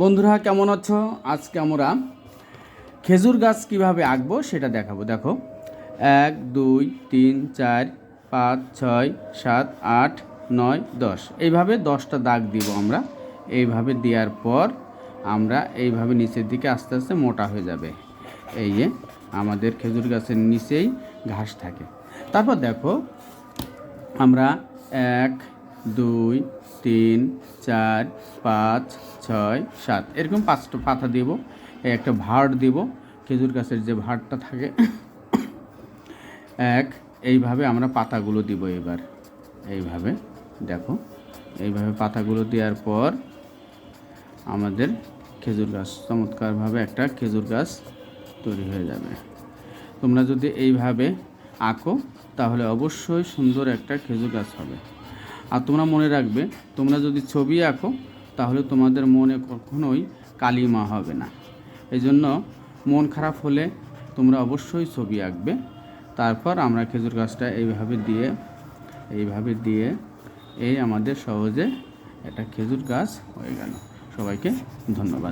বন্ধুরা কেমন আছো? আজকে আমরা খেজুর গাছ কিভাবে আঁকবো সেটা দেখাবো। দেখো, 1 2 3 4 5 6 7 8 9 10 এইভাবে 10টা দাগ দিব আমরা। এইভাবে দেওয়ার পর আমরা এইভাবে নিচের দিকে আস্তে আস্তে মোটা হয়ে যাবে। এই যে আমাদের খেজুর গাছের নিচেই ঘাস থাকে। তারপর দেখো আমরা 1 2 3 4 5 6 7 এরকম 5টা পাতা দেব। একটা ভাঁড় দেব, খেজুর গাছের যে ভাঁড়টা থাকে এইভাবে আমরা পাতাগুলো দিব। এবার এইভাবে দেখো, এইভাবে পাতাগুলো দেওয়ার পর আমাদের খেজুর গাছ চমৎকারভাবে একটা খেজুর গাছ তৈরি হয়ে যাবে। তোমরা যদি এইভাবে আঁকো তাহলে অবশ্যই সুন্দর একটা খেজুর গাছ হবে। আর তোমরা মনে রাখবে, তোমরা যদি ছবি আঁকো তাহলে তোমাদের মনে কখনোই কালিমা হবে না। এই জন্য মন খারাপ হলে তোমরা অবশ্যই ছবি আঁকবে। তারপর আমরা খেজুর গাছটা এইভাবে দিয়ে এই আমাদের সহজে একটা খেজুর গাছ হয়ে গেল। সবাইকে ধন্যবাদ।